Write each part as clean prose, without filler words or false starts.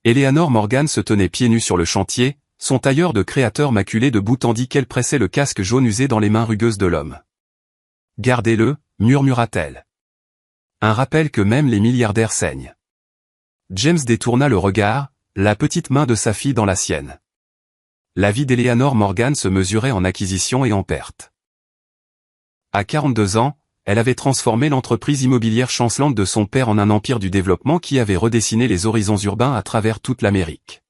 Eleanor Morgan se tenait pieds nus sur le chantier, son tailleur de créateur maculé debout tandis qu'elle pressait le casque jaune usé dans les mains rugueuses de l'homme. « Gardez-le » murmura-t-elle. Un rappel que même les milliardaires saignent. James détourna le regard, la petite main de sa fille dans la sienne. La vie d'Eleanor Morgan se mesurait en acquisition et en perte. À 42 ans, elle avait transformé l'entreprise immobilière chancelante de son père en un empire du développement qui avait redessiné les horizons urbains à travers toute l'Amérique.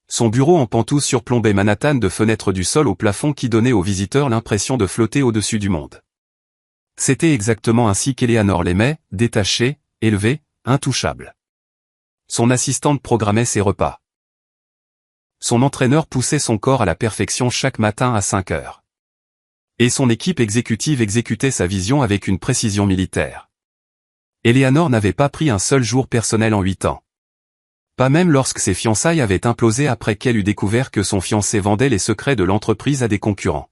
Son bureau en penthouse surplombait Manhattan de fenêtres du sol au plafond qui donnaient aux visiteurs l'impression de flotter au-dessus du monde. C'était exactement ainsi qu'Eleanor l'aimait, détachée, élevée, intouchable. Son assistante programmait ses repas. Son entraîneur poussait son corps à la perfection chaque matin à 5 heures. Et son équipe exécutive exécutait sa vision avec une précision militaire. Eleanor n'avait pas pris un seul jour personnel en 8 ans. Pas même lorsque ses fiançailles avaient implosé après qu'elle eut découvert que son fiancé vendait les secrets de l'entreprise à des concurrents.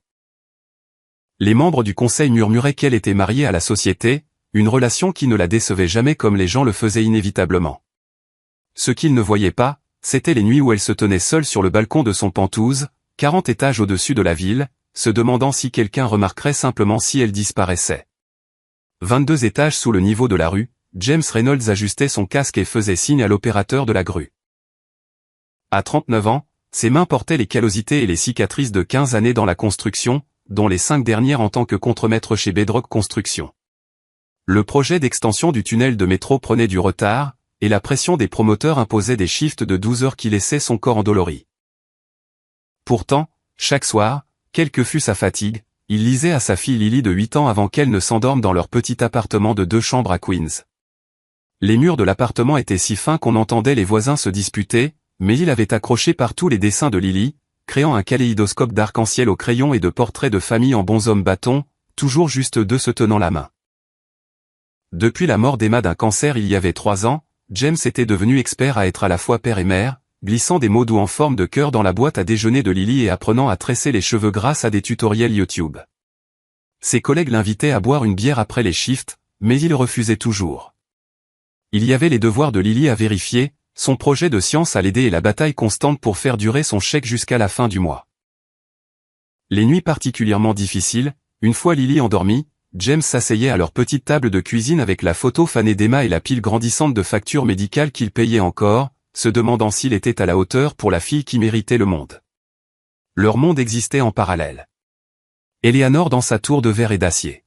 Les membres du conseil murmuraient qu'elle était mariée à la société, une relation qui ne la décevait jamais comme les gens le faisaient inévitablement. Ce qu'ils ne voyaient pas, c'étaient les nuits où elle se tenait seule sur le balcon de son penthouse, 40 étages au-dessus de la ville, se demandant si quelqu'un remarquerait simplement si elle disparaissait. 22 étages sous le niveau de la rue, James Reynolds ajustait son casque et faisait signe à l'opérateur de la grue. À 39 ans, ses mains portaient les callosités et les cicatrices de 15 années dans la construction, dont les 5 dernières en tant que contremaître chez Bedrock Construction. Le projet d'extension du tunnel de métro prenait du retard, et la pression des promoteurs imposait des shifts de 12 heures qui laissaient son corps endolori. Pourtant, chaque soir, quelle que fût sa fatigue, il lisait à sa fille Lily de 8 ans avant qu'elle ne s'endorme dans leur petit appartement de 2 chambres à Queens. Les murs de l'appartement étaient si fins qu'on entendait les voisins se disputer, mais il avait accroché partout les dessins de Lily, créant un kaléidoscope d'arc-en-ciel au crayon et de portraits de famille en bonshommes bâtons, toujours juste deux se tenant la main. Depuis la mort d'Emma d'un cancer il y avait 3 ans, James était devenu expert à être à la fois père et mère, glissant des mots doux en forme de cœur dans la boîte à déjeuner de Lily et apprenant à tresser les cheveux grâce à des tutoriels YouTube. Ses collègues l'invitaient à boire une bière après les shifts, mais il refusait toujours. Il y avait les devoirs de Lily à vérifier, son projet de science à l'aider et la bataille constante pour faire durer son chèque jusqu'à la fin du mois. Les nuits particulièrement difficiles, une fois Lily endormie, James s'asseyait à leur petite table de cuisine avec la photo fanée d'Emma et la pile grandissante de factures médicales qu'il payait encore, se demandant s'il était à la hauteur pour la fille qui méritait le monde. Leur monde existait en parallèle. Eleanor dans sa tour de verre et d'acier.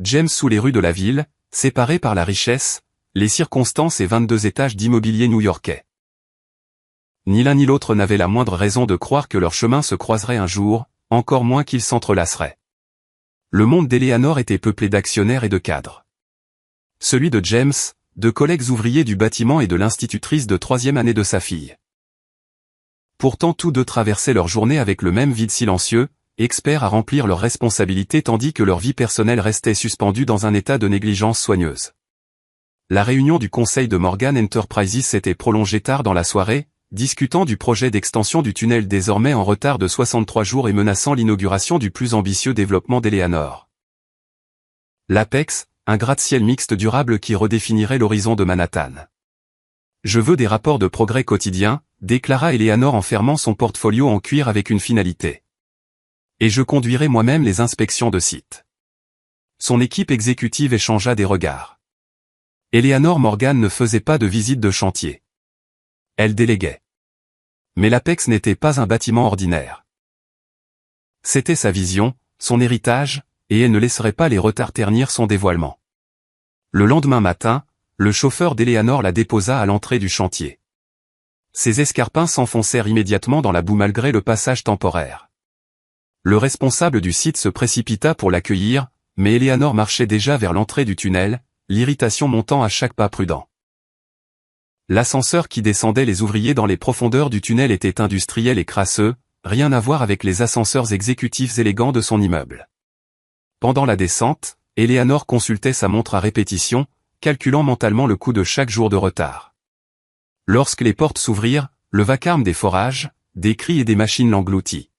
James sous les rues de la ville, séparés par la richesse, les circonstances et 22 étages d'immobilier new-yorkais. Ni l'un ni l'autre n'avaient la moindre raison de croire que leur chemin se croiserait un jour, encore moins qu'ils s'entrelaceraient. Le monde d'Eleanor était peuplé d'actionnaires et de cadres. Celui de James, de collègues ouvriers du bâtiment et de l'institutrice de 3e année de sa fille. Pourtant tous deux traversaient leur journée avec le même vide silencieux, experts à remplir leurs responsabilités tandis que leur vie personnelle restait suspendue dans un état de négligence soigneuse. La réunion du conseil de Morgan Enterprises s'était prolongée tard dans la soirée, discutant du projet d'extension du tunnel désormais en retard de 63 jours et menaçant l'inauguration du plus ambitieux développement d'Eleanor. L'Apex, un gratte-ciel mixte durable qui redéfinirait l'horizon de Manhattan. Je veux des rapports de progrès quotidiens, déclara Eleanor en fermant son portfolio en cuir avec une finalité. Et je conduirai moi-même les inspections de site. Son équipe exécutive échangea des regards. Eleanor Morgan ne faisait pas de visite de chantier. Elle déléguait. Mais l'Apex n'était pas un bâtiment ordinaire. C'était sa vision, son héritage, et elle ne laisserait pas les retards ternir son dévoilement. Le lendemain matin, le chauffeur d'Eleanor la déposa à l'entrée du chantier. Ses escarpins s'enfoncèrent immédiatement dans la boue malgré le passage temporaire. Le responsable du site se précipita pour l'accueillir, mais Eleanor marchait déjà vers l'entrée du tunnel, l'irritation montant à chaque pas prudent. L'ascenseur qui descendait les ouvriers dans les profondeurs du tunnel était industriel et crasseux, rien à voir avec les ascenseurs exécutifs élégants de son immeuble. Pendant la descente, Eleanor consultait sa montre à répétition, calculant mentalement le coût de chaque jour de retard. Lorsque les portes s'ouvrirent, le vacarme des forages, des cris et des machines l'engloutit.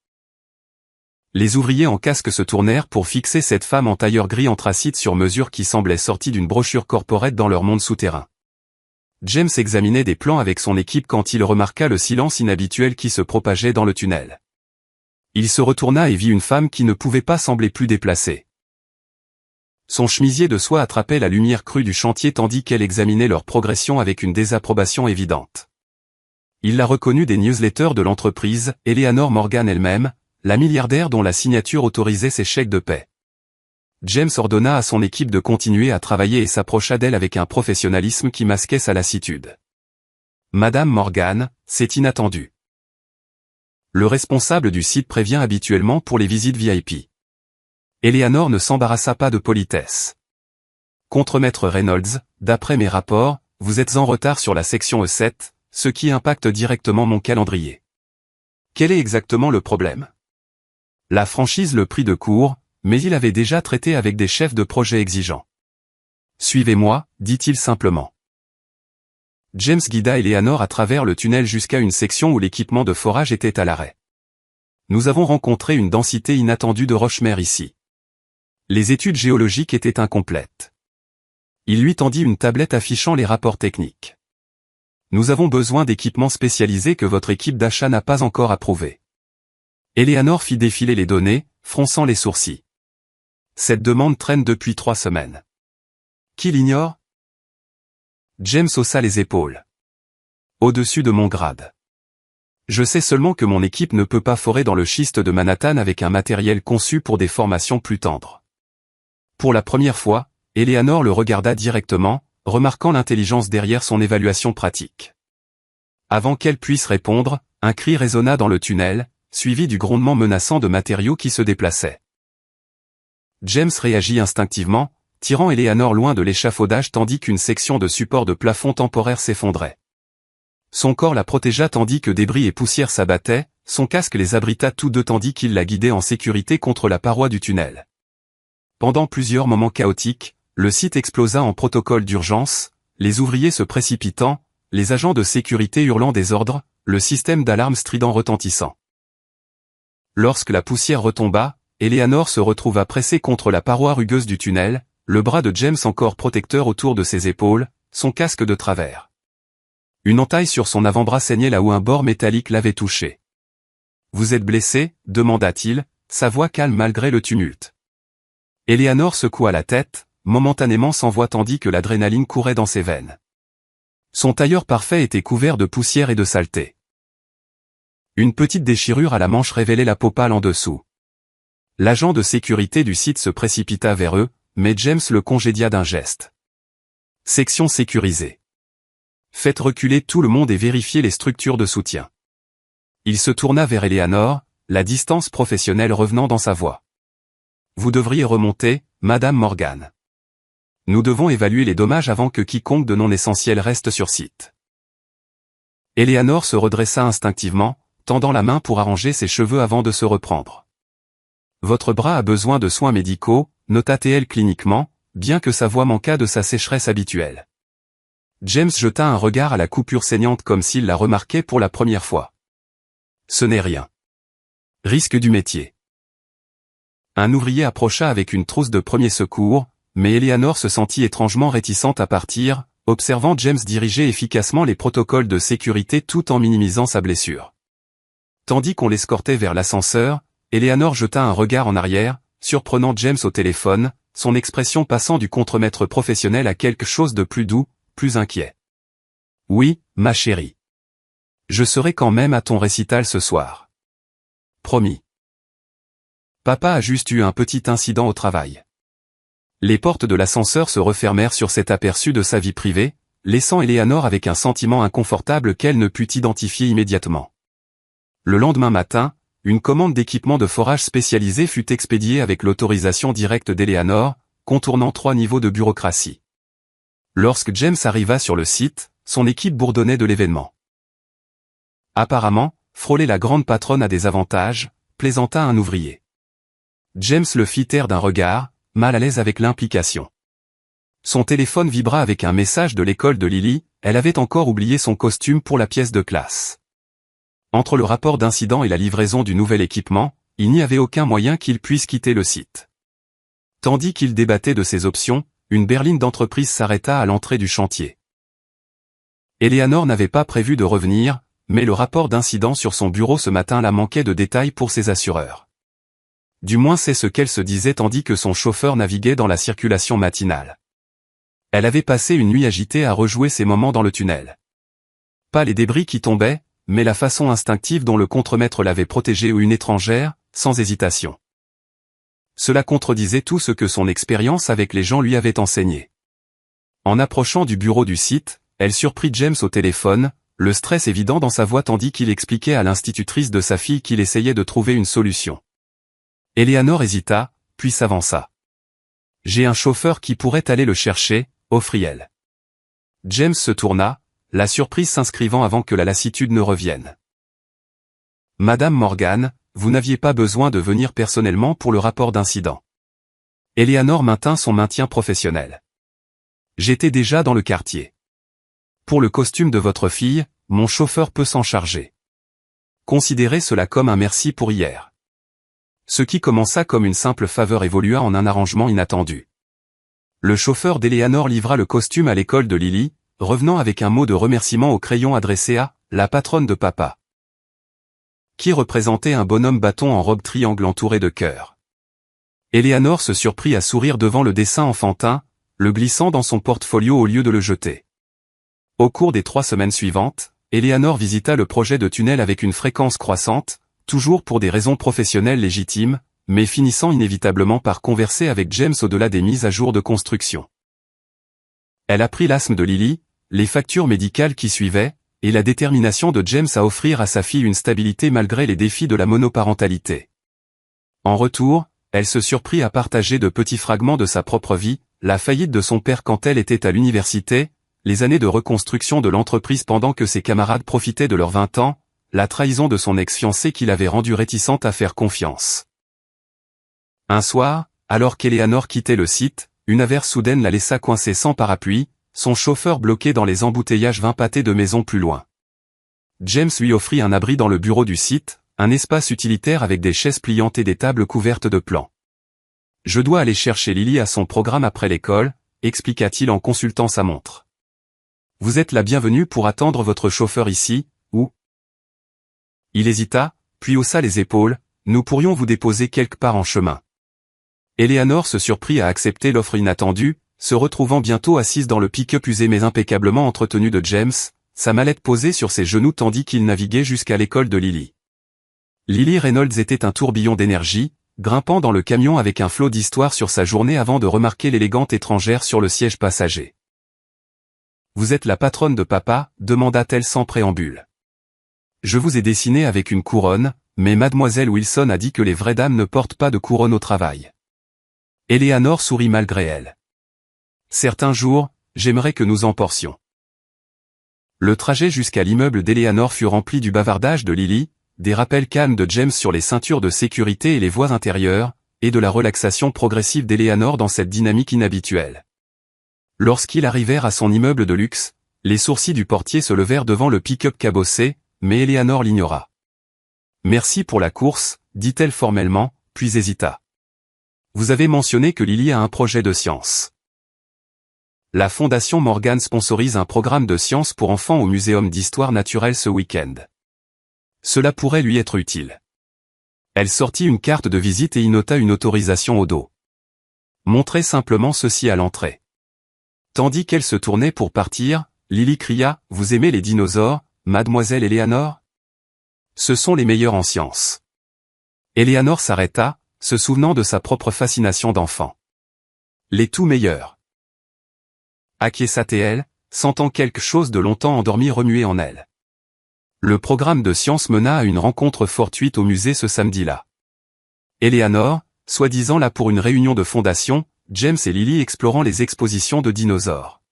Les ouvriers en casque se tournèrent pour fixer cette femme en tailleur gris anthracite sur mesure qui semblait sortie d'une brochure corporate dans leur monde souterrain. James examinait des plans avec son équipe quand il remarqua le silence inhabituel qui se propageait dans le tunnel. Il se retourna et vit une femme qui ne pouvait pas sembler plus déplacée. Son chemisier de soie attrapait la lumière crue du chantier tandis qu'elle examinait leur progression avec une désapprobation évidente. Il la reconnut des newsletters de l'entreprise, Eleanor Morgan elle-même, la milliardaire dont la signature autorisait ses chèques de paie. James ordonna à son équipe de continuer à travailler et s'approcha d'elle avec un professionnalisme qui masquait sa lassitude. « Madame Morgan, c'est inattendu. » Le responsable du site prévient habituellement pour les visites VIP. Eleanor ne s'embarrassa pas de politesse. « Contremaître Reynolds, d'après mes rapports, vous êtes en retard sur la section E7, ce qui impacte directement mon calendrier. Quel est exactement le problème ? » La franchise le prit de court, mais il avait déjà traité avec des chefs de projet exigeants. « Suivez-moi, dit-il simplement. James guida Eleanor à travers le tunnel jusqu'à une section où l'équipement de forage était à l'arrêt. « Nous avons rencontré une densité inattendue de roche-mer ici. Les études géologiques étaient incomplètes. » Il lui tendit une tablette affichant les rapports techniques. « Nous avons besoin d'équipements spécialisés que votre équipe d'achat n'a pas encore approuvés. » Eleanor fit défiler les données, fronçant les sourcils. Cette demande traîne depuis 3 semaines. Qui l'ignore ? James haussa les épaules. Au-dessus de mon grade. Je sais seulement que mon équipe ne peut pas forer dans le schiste de Manhattan avec un matériel conçu pour des formations plus tendres. Pour la première fois, Eleanor le regarda directement, remarquant l'intelligence derrière son évaluation pratique. Avant qu'elle puisse répondre, un cri résonna dans le tunnel, suivi du grondement menaçant de matériaux qui se déplaçaient. James réagit instinctivement, tirant Eleanor loin de l'échafaudage tandis qu'une section de support de plafond temporaire s'effondrait. Son corps la protégea tandis que débris et poussière s'abattaient, son casque les abrita tous deux tandis qu'il la guidait en sécurité contre la paroi du tunnel. Pendant plusieurs moments chaotiques, le site explosa en protocole d'urgence, les ouvriers se précipitant, les agents de sécurité hurlant des ordres, le système d'alarme strident retentissant. Lorsque la poussière retomba, Eleanor se retrouva pressée contre la paroi rugueuse du tunnel, le bras de James encore protecteur autour de ses épaules, son casque de travers. Une entaille sur son avant-bras saignait là où un bord métallique l'avait touché. « Vous êtes blessé ?» demanda-t-il, sa voix calme malgré le tumulte. Eleanor secoua la tête, momentanément sans voix tandis que l'adrénaline courait dans ses veines. Son tailleur parfait était couvert de poussière et de saleté. Une petite déchirure à la manche révélait la peau pâle en dessous. L'agent de sécurité du site se précipita vers eux, mais James le congédia d'un geste. Section sécurisée. Faites reculer tout le monde et vérifiez les structures de soutien. Il se tourna vers Eleanor, la distance professionnelle revenant dans sa voix. Vous devriez remonter, Madame Morgan. Nous devons évaluer les dommages avant que quiconque de non essentiel reste sur site. Eleanor se redressa instinctivement, tendant la main pour arranger ses cheveux avant de se reprendre. Votre bras a besoin de soins médicaux, nota-t-elle cliniquement, bien que sa voix manquât de sa sécheresse habituelle. James jeta un regard à la coupure saignante comme s'il la remarquait pour la première fois. Ce n'est rien. Risque du métier. Un ouvrier approcha avec une trousse de premier secours, mais Eleanor se sentit étrangement réticente à partir, observant James diriger efficacement les protocoles de sécurité tout en minimisant sa blessure. Tandis qu'on l'escortait vers l'ascenseur, Eleanor jeta un regard en arrière, surprenant James au téléphone, son expression passant du contremaître professionnel à quelque chose de plus doux, plus inquiet. « Oui, ma chérie. Je serai quand même à ton récital ce soir. Promis. Papa a juste eu un petit incident au travail. » Les portes de l'ascenseur se refermèrent sur cet aperçu de sa vie privée, laissant Eleanor avec un sentiment inconfortable qu'elle ne put identifier immédiatement. Le lendemain matin, une commande d'équipement de forage spécialisé fut expédiée avec l'autorisation directe d'Eleanor, contournant 3 niveaux de bureaucratie. Lorsque James arriva sur le site, son équipe bourdonnait de l'événement. Apparemment, frôler la grande patronne a des avantages, plaisanta un ouvrier. James le fit taire d'un regard, mal à l'aise avec l'implication. Son téléphone vibra avec un message de l'école de Lily, elle avait encore oublié son costume pour la pièce de classe. Entre le rapport d'incident et la livraison du nouvel équipement, il n'y avait aucun moyen qu'il puisse quitter le site. Tandis qu'il débattait de ses options, une berline d'entreprise s'arrêta à l'entrée du chantier. Eleanor n'avait pas prévu de revenir, mais le rapport d'incident sur son bureau ce matin la manquait de détails pour ses assureurs. Du moins c'est ce qu'elle se disait tandis que son chauffeur naviguait dans la circulation matinale. Elle avait passé une nuit agitée à rejouer ces moments dans le tunnel. Pas les débris qui tombaient, mais la façon instinctive dont le contremaître l'avait protégée ou une étrangère, sans hésitation. Cela contredisait tout ce que son expérience avec les gens lui avait enseigné. En approchant du bureau du site, elle surprit James au téléphone, le stress évident dans sa voix tandis qu'il expliquait à l'institutrice de sa fille qu'il essayait de trouver une solution. Eleanor hésita, puis s'avança. « J'ai un chauffeur qui pourrait aller le chercher », offrit-elle. James se tourna, la surprise s'inscrivant avant que la lassitude ne revienne. « Madame Morgan, vous n'aviez pas besoin de venir personnellement pour le rapport d'incident. » Eleanor maintint son maintien professionnel. « J'étais déjà dans le quartier. Pour le costume de votre fille, mon chauffeur peut s'en charger. Considérez cela comme un merci pour hier. » Ce qui commença comme une simple faveur évolua en un arrangement inattendu. Le chauffeur d'Eleanor livra le costume à l'école de Lily, revenant avec un mot de remerciement au crayon adressé à « la patronne de papa », qui représentait un bonhomme bâton en robe triangle entouré de cœurs. Eleanor se surprit à sourire devant le dessin enfantin, le glissant dans son portfolio au lieu de le jeter. Au cours des 3 semaines suivantes, Eleanor visita le projet de tunnel avec une fréquence croissante, toujours pour des raisons professionnelles légitimes, mais finissant inévitablement par converser avec James au-delà des mises à jour de construction. Elle apprit l'asthme de Lily, les factures médicales qui suivaient, et la détermination de James à offrir à sa fille une stabilité malgré les défis de la monoparentalité. En retour, elle se surprit à partager de petits fragments de sa propre vie, la faillite de son père quand elle était à l'université, les années de reconstruction de l'entreprise pendant que ses camarades profitaient de leurs 20 ans, la trahison de son ex-fiancé qui l'avait rendue réticente à faire confiance. Un soir, alors qu'Eleanor quittait le site, une averse soudaine la laissa coincée sans parapluie, son chauffeur bloqué dans les embouteillages 20 pâtés de maisons plus loin. James lui offrit un abri dans le bureau du site, un espace utilitaire avec des chaises pliantes et des tables couvertes de plans. « Je dois aller chercher Lily à son programme après l'école », expliqua-t-il en consultant sa montre. « Vous êtes la bienvenue pour attendre votre chauffeur ici, ou ?» Il hésita, puis haussa les épaules, « Nous pourrions vous déposer quelque part en chemin. » Eleanor se surprit à accepter l'offre inattendue, se retrouvant bientôt assise dans le pick-up usé mais impeccablement entretenu de James, sa mallette posée sur ses genoux tandis qu'il naviguait jusqu'à l'école de Lily. Lily Reynolds était un tourbillon d'énergie, grimpant dans le camion avec un flot d'histoire sur sa journée avant de remarquer l'élégante étrangère sur le siège passager. « Vous êtes la patronne de papa ?» demanda-t-elle sans préambule. « Je vous ai dessiné avec une couronne, mais mademoiselle Wilson a dit que les vraies dames ne portent pas de couronne au travail. » Eleanor sourit malgré elle. « Certains jours, j'aimerais que nous en portions. » Le trajet jusqu'à l'immeuble d'Eleanor fut rempli du bavardage de Lily, des rappels calmes de James sur les ceintures de sécurité et les voies intérieures, et de la relaxation progressive d'Eleanor dans cette dynamique inhabituelle. Lorsqu'ils arrivèrent à son immeuble de luxe, les sourcils du portier se levèrent devant le pick-up cabossé, mais Eleanor l'ignora. « Merci pour la course », dit-elle formellement, puis hésita. « Vous avez mentionné que Lily a un projet de science. » La Fondation Morgan sponsorise un programme de sciences pour enfants au Muséum d'histoire naturelle ce week-end. Cela pourrait lui être utile. Elle sortit une carte de visite et y nota une autorisation au dos. Montrez simplement ceci à l'entrée. Tandis qu'elle se tournait pour partir, Lily cria « Vous aimez les dinosaures, mademoiselle Eleanor ? Ce sont les meilleurs en sciences. » Eleanor s'arrêta, se souvenant de sa propre fascination d'enfant. « Les tout meilleurs. » Acquiesça-t-elle, sentant quelque chose de longtemps endormi remuer en elle. Le programme de sciences mena à une rencontre fortuite au musée ce samedi-là. Eleanor, soi-disant là pour une réunion de fondation, James et Lily explorant les expositions de dinosaures.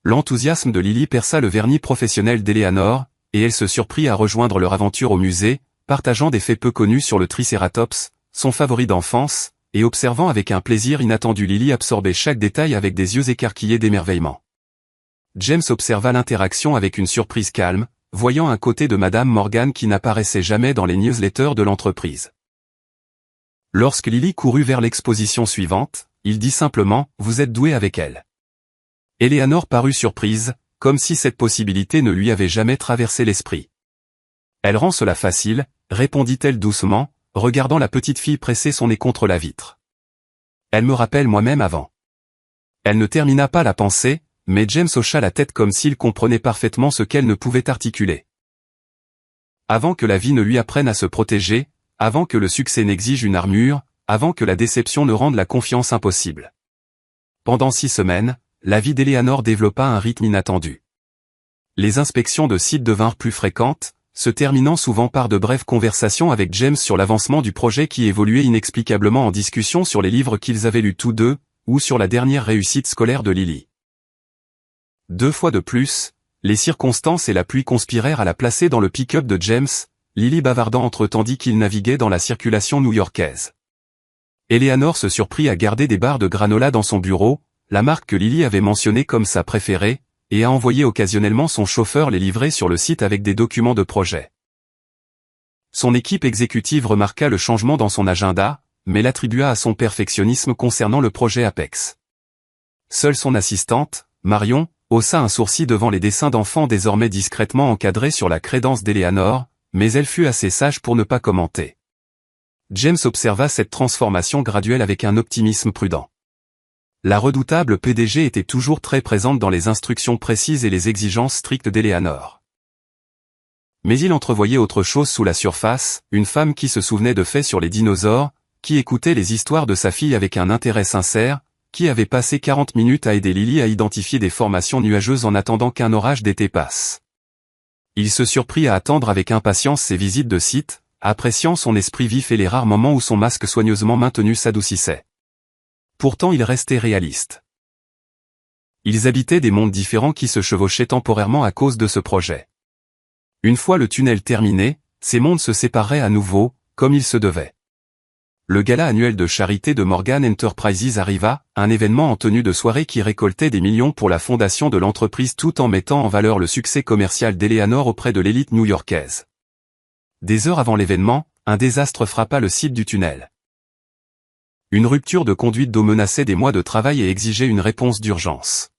L'enthousiasme de Lily perça le vernis professionnel d'Eleanor, et elle se surprit à rejoindre leur aventure au musée, partageant des faits peu connus sur le Triceratops, son favori d'enfance, et observant avec un plaisir inattendu Lily absorber chaque détail avec des yeux écarquillés d'émerveillement. James observa l'interaction avec une surprise calme, voyant un côté de Madame Morgan qui n'apparaissait jamais dans les newsletters de l'entreprise. Lorsque Lily courut vers l'exposition suivante, il dit simplement « Vous êtes douée avec elle ». Eleanor parut surprise, comme si cette possibilité ne lui avait jamais traversé l'esprit. Elle rend cela facile, répondit-elle doucement, regardant la petite fille presser son nez contre la vitre. Elle me rappelle moi-même avant. Elle ne termina pas la pensée, mais James hocha la tête comme s'il comprenait parfaitement ce qu'elle ne pouvait articuler. Avant que la vie ne lui apprenne à se protéger, avant que le succès n'exige une armure, avant que la déception ne rende la confiance impossible. Pendant 6 semaines, la vie d'Eleanor développa un rythme inattendu. Les inspections de sites devinrent plus fréquentes, se terminant souvent par de brèves conversations avec James sur l'avancement du projet qui évoluait inexplicablement en discussion sur les livres qu'ils avaient lus tous deux, ou sur la dernière réussite scolaire de Lily. 2 fois de plus, les circonstances et la pluie conspirèrent à la placer dans le pick-up de James, Lily bavardant entre tandis qu'il naviguait dans la circulation new-yorkaise. Eleanor se surprit à garder des barres de granola dans son bureau, la marque que Lily avait mentionnée comme sa préférée, et à envoyer occasionnellement son chauffeur les livrer sur le site avec des documents de projet. Son équipe exécutive remarqua le changement dans son agenda, mais l'attribua à son perfectionnisme concernant le projet Apex. Seule son assistante, Marion, haussa un sourcil devant les dessins d'enfants désormais discrètement encadrés sur la crédence d'Eleanor, mais elle fut assez sage pour ne pas commenter. James observa cette transformation graduelle avec un optimisme prudent. La redoutable PDG était toujours très présente dans les instructions précises et les exigences strictes d'Eleanor. Mais il entrevoyait autre chose sous la surface, une femme qui se souvenait de faits sur les dinosaures, qui écoutait les histoires de sa fille avec un intérêt sincère, qui avait passé 40 minutes à aider Lily à identifier des formations nuageuses en attendant qu'un orage d'été passe. Il se surprit à attendre avec impatience ses visites de site, appréciant son esprit vif et les rares moments où son masque soigneusement maintenu s'adoucissait. Pourtant il restait réaliste. Ils habitaient des mondes différents qui se chevauchaient temporairement à cause de ce projet. Une fois le tunnel terminé, ces mondes se sépareraient à nouveau, comme il se devait. Le gala annuel de charité de Morgan Enterprises arriva, un événement en tenue de soirée qui récoltait des millions pour la fondation de l'entreprise tout en mettant en valeur le succès commercial d'Eleanor auprès de l'élite new-yorkaise. Des heures avant l'événement, un désastre frappa le site du tunnel. Une rupture de conduite d'eau menaçait des mois de travail et exigeait une réponse d'urgence.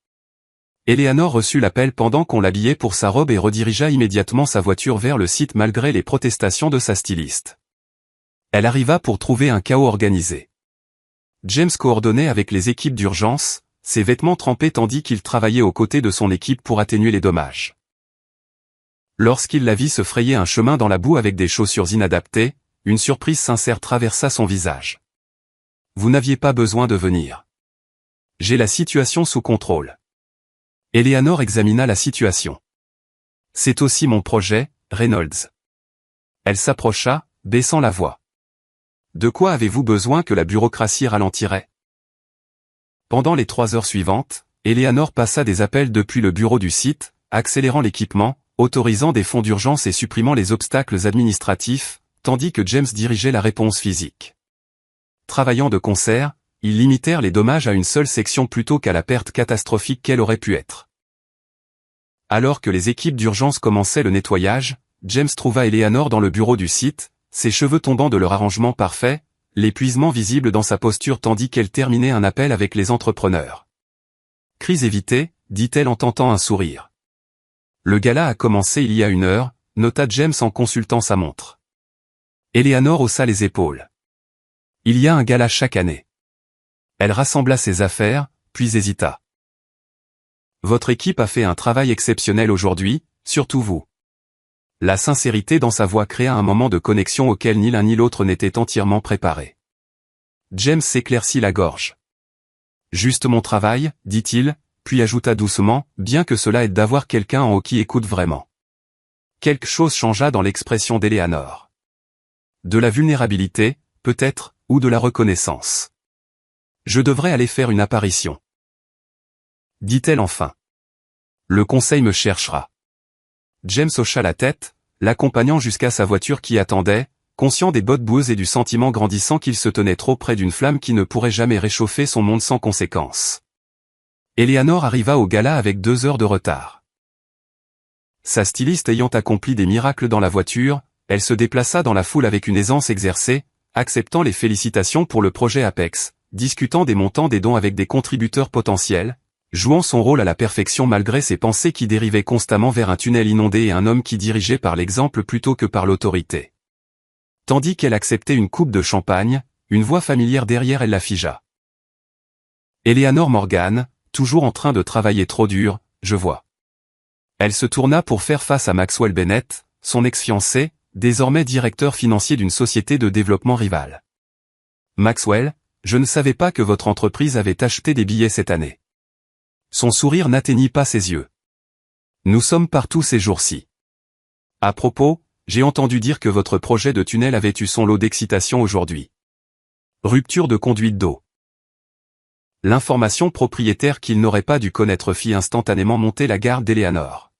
Eleanor reçut l'appel pendant qu'on l'habillait pour sa robe et redirigea immédiatement sa voiture vers le site malgré les protestations de sa styliste. Elle arriva pour trouver un chaos organisé. James coordonnait avec les équipes d'urgence, ses vêtements trempés tandis qu'il travaillait aux côtés de son équipe pour atténuer les dommages. Lorsqu'il la vit se frayer un chemin dans la boue avec des chaussures inadaptées, une surprise sincère traversa son visage. « Vous n'aviez pas besoin de venir. J'ai la situation sous contrôle. » Eleanor examina la situation. « C'est aussi mon projet, Reynolds. » Elle s'approcha, baissant la voix. « De quoi avez-vous besoin que la bureaucratie ralentirait ?» Pendant les 3 heures suivantes, Eleanor passa des appels depuis le bureau du site, accélérant l'équipement, autorisant des fonds d'urgence et supprimant les obstacles administratifs, tandis que James dirigeait la réponse physique. Travaillant de concert, ils limitèrent les dommages à une seule section plutôt qu'à la perte catastrophique qu'elle aurait pu être. Alors que les équipes d'urgence commençaient le nettoyage, James trouva Eleanor dans le bureau du site, ses cheveux tombant de leur arrangement parfait, l'épuisement visible dans sa posture tandis qu'elle terminait un appel avec les entrepreneurs. « Crise évitée », dit-elle en tentant un sourire. « Le gala a commencé il y a 1 heure, nota James en consultant sa montre. Eleanor haussa les épaules. « Il y a un gala chaque année. » Elle rassembla ses affaires, puis hésita. « Votre équipe a fait un travail exceptionnel aujourd'hui, surtout vous. » La sincérité dans sa voix créa un moment de connexion auquel ni l'un ni l'autre n'était entièrement préparé. James s'éclaircit la gorge. « Juste mon travail, dit-il, puis ajouta doucement, bien que cela aide d'avoir quelqu'un en haut qui écoute vraiment. » Quelque chose changea dans l'expression d'Eleanor. De la vulnérabilité, peut-être, ou de la reconnaissance. « Je devrais aller faire une apparition. » dit-elle enfin. « Le conseil me cherchera. » James hocha la tête, l'accompagnant jusqu'à sa voiture qui attendait, conscient des bottes boueuses et du sentiment grandissant qu'il se tenait trop près d'une flamme qui ne pourrait jamais réchauffer son monde sans conséquence. Eleanor arriva au gala avec 2 heures de retard. Sa styliste ayant accompli des miracles dans la voiture, elle se déplaça dans la foule avec une aisance exercée, acceptant les félicitations pour le projet Apex, discutant des montants des dons avec des contributeurs potentiels, jouant son rôle à la perfection malgré ses pensées qui dérivaient constamment vers un tunnel inondé et un homme qui dirigeait par l'exemple plutôt que par l'autorité. Tandis qu'elle acceptait une coupe de champagne, une voix familière derrière elle la figea. Eleanor Morgan, toujours en train de travailler trop dur, je vois. Elle se tourna pour faire face à Maxwell Bennett, son ex-fiancé, désormais directeur financier d'une société de développement rivale. Maxwell, je ne savais pas que votre entreprise avait acheté des billets cette année. Son sourire n'atteignit pas ses yeux. Nous sommes partout ces jours-ci. À propos, j'ai entendu dire que votre projet de tunnel avait eu son lot d'excitation aujourd'hui. Rupture de conduite d'eau. L'information propriétaire qu'il n'aurait pas dû connaître fit instantanément monter la garde d'Eleanor.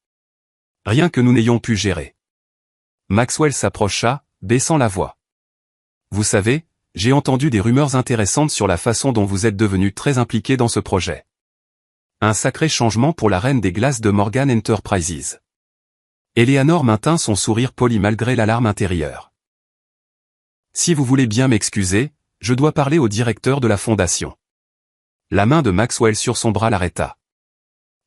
Rien que nous n'ayons pu gérer. Maxwell s'approcha, baissant la voix. Vous savez, j'ai entendu des rumeurs intéressantes sur la façon dont vous êtes devenu très impliqué dans ce projet. Un sacré changement pour la reine des glaces de Morgan Enterprises. Eleanor maintint son sourire poli malgré l'alarme intérieure. Si vous voulez bien m'excuser, je dois parler au directeur de la fondation. La main de Maxwell sur son bras l'arrêta.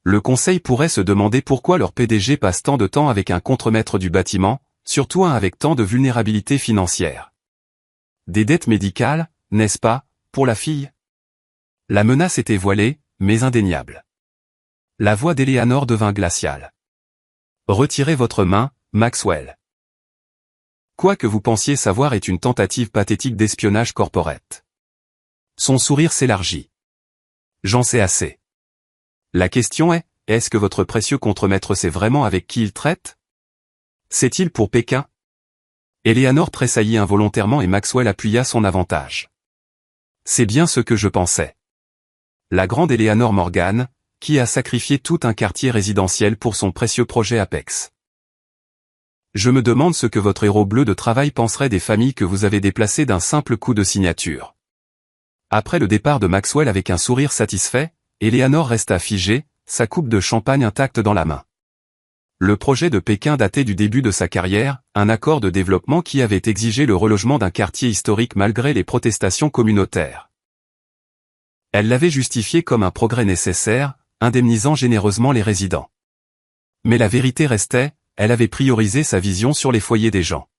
Le conseil pourrait se demander pourquoi leur PDG passe tant de temps avec un contremaître du bâtiment, surtout un avec tant de vulnérabilité financière. Des dettes médicales, n'est-ce pas, pour la fille? La menace était voilée, mais indéniable. La voix d'Eleanor devint glaciale. Retirez votre main, Maxwell. Quoi que vous pensiez savoir est une tentative pathétique d'espionnage corporate. Son sourire s'élargit. J'en sais assez. La question est-ce que votre précieux contremaître sait vraiment avec qui il traite? C'est-il pour Pékin? Eleanor tressaillit involontairement et Maxwell appuya son avantage. C'est bien ce que je pensais. La grande Eleanor Morgan, qui a sacrifié tout un quartier résidentiel pour son précieux projet Apex. Je me demande ce que votre héros bleu de travail penserait des familles que vous avez déplacées d'un simple coup de signature. Après le départ de Maxwell avec un sourire satisfait, Eleanor resta figée, sa coupe de champagne intacte dans la main. Le projet de Pékin datait du début de sa carrière, un accord de développement qui avait exigé le relogement d'un quartier historique malgré les protestations communautaires. Elle l'avait justifié comme un progrès nécessaire, indemnisant généreusement les résidents. Mais la vérité restait, elle avait priorisé sa vision sur les foyers des gens.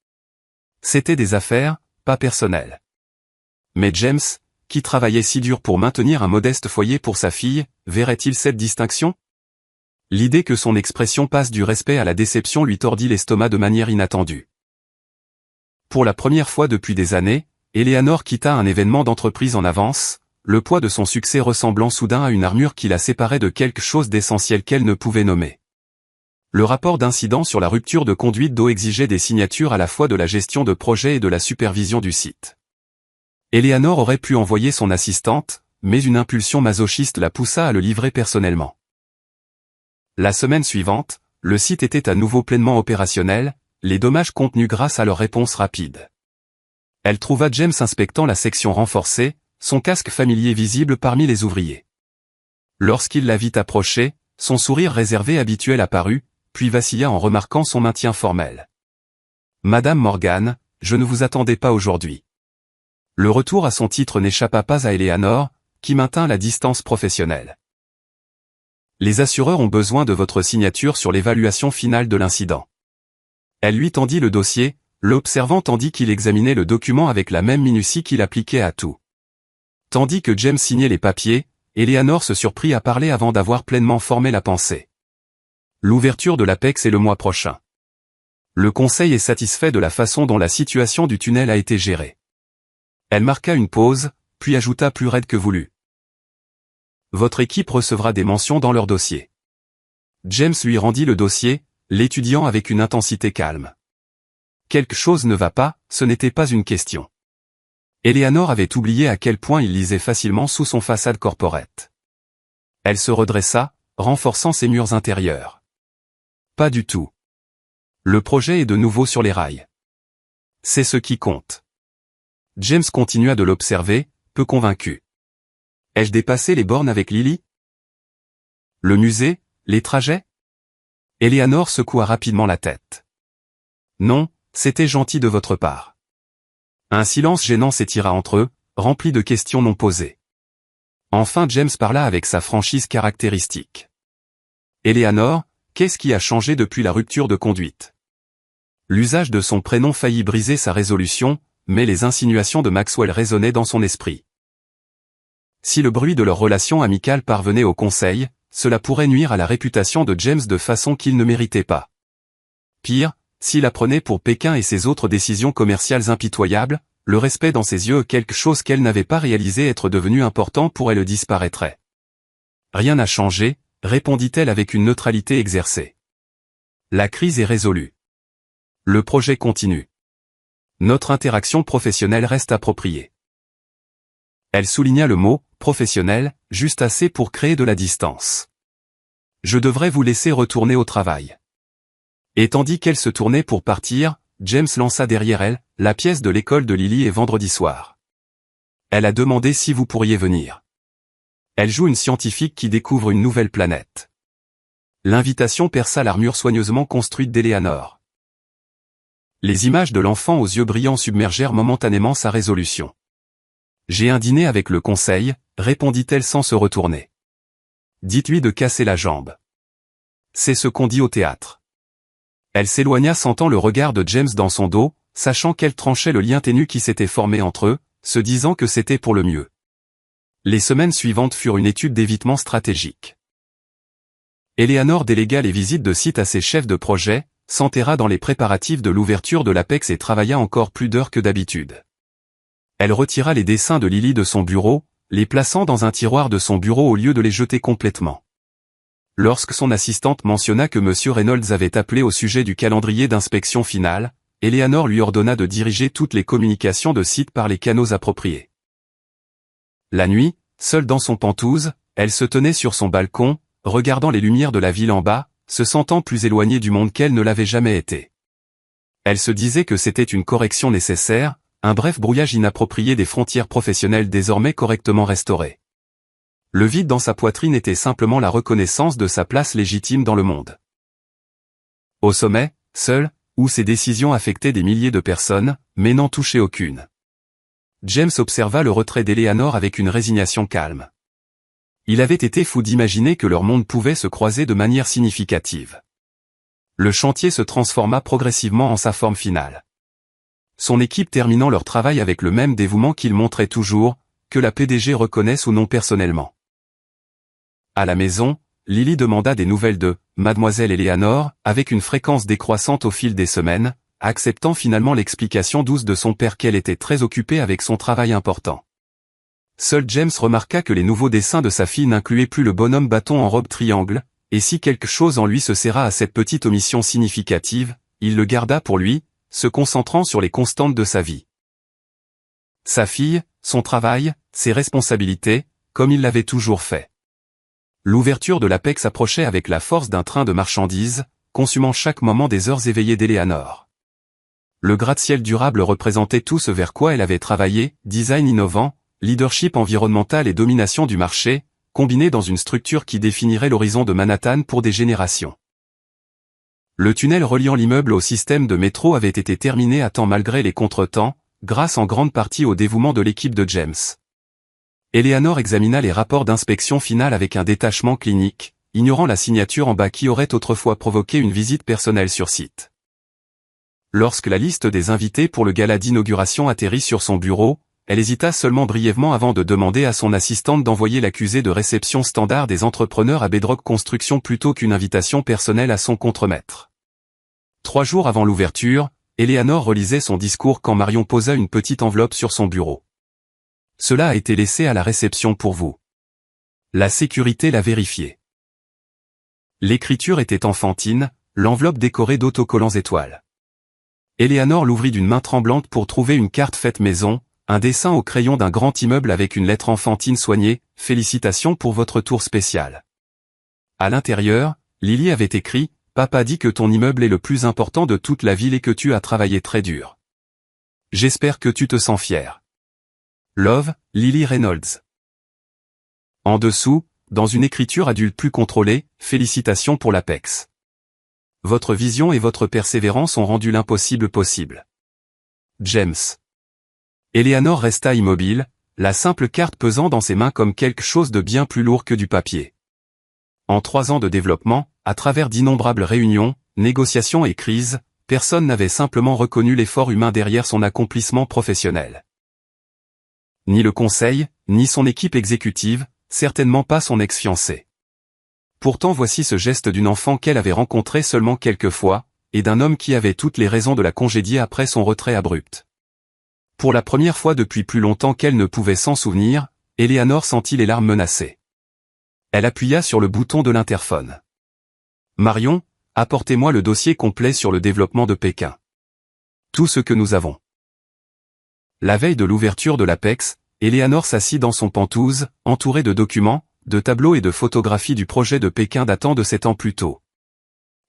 C'était des affaires, pas personnelles. Mais James, qui travaillait si dur pour maintenir un modeste foyer pour sa fille, verrait-il cette distinction? L'idée que son expression passe du respect à la déception lui tordit l'estomac de manière inattendue. Pour la première fois depuis des années, Eleanor quitta un événement d'entreprise en avance, le poids de son succès ressemblant soudain à une armure qui la séparait de quelque chose d'essentiel qu'elle ne pouvait nommer. Le rapport d'incident sur la rupture de conduite d'eau exigeait des signatures à la fois de la gestion de projet et de la supervision du site. Eleanor aurait pu envoyer son assistante, mais une impulsion masochiste la poussa à le livrer personnellement. La semaine suivante, le site était à nouveau pleinement opérationnel, les dommages contenus grâce à leur réponse rapide. Elle trouva James inspectant la section renforcée, son casque familier visible parmi les ouvriers. Lorsqu'il la vit approcher, son sourire réservé habituel apparut, puis vacilla en remarquant son maintien formel. « Madame Morgan, je ne vous attendais pas aujourd'hui. » Le retour à son titre n'échappa pas à Eleanor, qui maintint la distance professionnelle. « Les assureurs ont besoin de votre signature sur l'évaluation finale de l'incident. » Elle lui tendit le dossier, l'observant tandis qu'il examinait le document avec la même minutie qu'il appliquait à tout. Tandis que James signait les papiers, Eleanor se surprit à parler avant d'avoir pleinement formé la pensée. L'ouverture de l'Apex est le mois prochain. Le conseil est satisfait de la façon dont la situation du tunnel a été gérée. Elle marqua une pause, puis ajouta plus raide que voulu. Votre équipe recevra des mentions dans leur dossier. James lui rendit le dossier, l'étudiant avec une intensité calme. Quelque chose ne va pas, ce n'était pas une question. Eleanor avait oublié à quel point il lisait facilement sous son façade corporate. Elle se redressa, renforçant ses murs intérieurs. Pas du tout. Le projet est de nouveau sur les rails. C'est ce qui compte. James continua de l'observer, peu convaincu. Ai-je dépassé les bornes avec Lily? Le musée, les trajets? Eleanor secoua rapidement la tête. Non, c'était gentil de votre part. Un silence gênant s'étira entre eux, rempli de questions non posées. Enfin James parla avec sa franchise caractéristique. Eleanor, qu'est-ce qui a changé depuis la rupture de conduite? L'usage de son prénom faillit briser sa résolution, mais les insinuations de Maxwell résonnaient dans son esprit. Si le bruit de leur relation amicale parvenait au conseil, cela pourrait nuire à la réputation de James de façon qu'il ne méritait pas. Pire, s'il apprenait pour Pékin et ses autres décisions commerciales impitoyables, le respect dans ses yeux, quelque chose qu'elle n'avait pas réalisé être devenu important pour elle, disparaîtrait. Rien n'a changé, répondit-elle avec une neutralité exercée. La crise est résolue. Le projet continue. Notre interaction professionnelle reste appropriée. Elle souligna le mot « professionnel », juste assez pour créer de la distance. Je devrais vous laisser retourner au travail. Et tandis qu'elle se tournait pour partir, James lança derrière elle la pièce de l'école de Lily et vendredi soir. Elle a demandé si vous pourriez venir. Elle joue une scientifique qui découvre une nouvelle planète. L'invitation perça l'armure soigneusement construite d'Eleanor. Les images de l'enfant aux yeux brillants submergèrent momentanément sa résolution. J'ai un dîner avec le conseil, répondit-elle sans se retourner. Dites-lui de casser la jambe. C'est ce qu'on dit au théâtre. Elle s'éloigna sentant le regard de James dans son dos, sachant qu'elle tranchait le lien ténu qui s'était formé entre eux, se disant que c'était pour le mieux. Les semaines suivantes furent une étude d'évitement stratégique. Eleanor délégua les visites de site à ses chefs de projet, s'enterra dans les préparatifs de l'ouverture de l'Apex et travailla encore plus d'heures que d'habitude. Elle retira les dessins de Lily de son bureau, les plaçant dans un tiroir de son bureau au lieu de les jeter complètement. Lorsque son assistante mentionna que M. Reynolds avait appelé au sujet du calendrier d'inspection finale, Eleanor lui ordonna de diriger toutes les communications de site par les canaux appropriés. La nuit, seule dans son penthouse, elle se tenait sur son balcon, regardant les lumières de la ville en bas, se sentant plus éloignée du monde qu'elle ne l'avait jamais été. Elle se disait que c'était une correction nécessaire, un bref brouillage inapproprié des frontières professionnelles désormais correctement restaurées. Le vide dans sa poitrine était simplement la reconnaissance de sa place légitime dans le monde. Au sommet, seul, où ses décisions affectaient des milliers de personnes, mais n'en touchaient aucune. James observa le retrait d'Eleanor avec une résignation calme. Il avait été fou d'imaginer que leur monde pouvait se croiser de manière significative. Le chantier se transforma progressivement en sa forme finale. Son équipe terminant leur travail avec le même dévouement qu'ils montraient toujours, que la PDG reconnaisse ou non personnellement. À la maison, Lily demanda des nouvelles de Mademoiselle Eleanor, avec une fréquence décroissante au fil des semaines, acceptant finalement l'explication douce de son père qu'elle était très occupée avec son travail important. Seul James remarqua que les nouveaux dessins de sa fille n'incluaient plus le bonhomme bâton en robe triangle, et si quelque chose en lui se serra à cette petite omission significative, il le garda pour lui, se concentrant sur les constantes de sa vie. Sa fille, son travail, ses responsabilités, comme il l'avait toujours fait. L'ouverture de l'Apex approchait avec la force d'un train de marchandises, consumant chaque moment des heures éveillées d'Eleanor. Le gratte-ciel durable représentait tout ce vers quoi elle avait travaillé, design innovant, leadership environnemental et domination du marché, combinés dans une structure qui définirait l'horizon de Manhattan pour des générations. Le tunnel reliant l'immeuble au système de métro avait été terminé à temps malgré les contretemps, grâce en grande partie au dévouement de l'équipe de James. Eleanor examina les rapports d'inspection finale avec un détachement clinique, ignorant la signature en bas qui aurait autrefois provoqué une visite personnelle sur site. Lorsque la liste des invités pour le gala d'inauguration atterrit sur son bureau, elle hésita seulement brièvement avant de demander à son assistante d'envoyer l'accusé de réception standard des entrepreneurs à Bedrock Construction plutôt qu'une invitation personnelle à son contremaître. 3 jours avant l'ouverture, Eleanor relisait son discours quand Marion posa une petite enveloppe sur son bureau. Cela a été laissé à la réception pour vous. La sécurité l'a vérifié. L'écriture était enfantine, l'enveloppe décorée d'autocollants étoiles. Eleanor l'ouvrit d'une main tremblante pour trouver une carte faite maison, un dessin au crayon d'un grand immeuble avec une lettre enfantine soignée, « Félicitations pour votre tour spécial ». À l'intérieur, Lily avait écrit, « Papa dit que ton immeuble est le plus important de toute la ville et que tu as travaillé très dur. J'espère que tu te sens fier. Love, Lily Reynolds. » En dessous, dans une écriture adulte plus contrôlée, « Félicitations pour l'Apex. Votre vision et votre persévérance ont rendu l'impossible possible. James. » Eleanor resta immobile, la simple carte pesant dans ses mains comme quelque chose de bien plus lourd que du papier. En 3 ans de développement, à travers d'innombrables réunions, négociations et crises, personne n'avait simplement reconnu l'effort humain derrière son accomplissement professionnel. Ni le conseil, ni son équipe exécutive, certainement pas son ex-fiancé. Pourtant voici ce geste d'une enfant qu'elle avait rencontré seulement quelques fois, et d'un homme qui avait toutes les raisons de la congédier après son retrait abrupt. Pour la première fois depuis plus longtemps qu'elle ne pouvait s'en souvenir, Eleanor sentit les larmes menacées. Elle appuya sur le bouton de l'interphone. « Marion, apportez-moi le dossier complet sur le développement de Pékin. Tout ce que nous avons. » La veille de l'ouverture de l'Apex, Eleanor s'assit dans son penthouse, entourée de documents, de tableaux et de photographies du projet de Pékin datant de 7 ans plus tôt.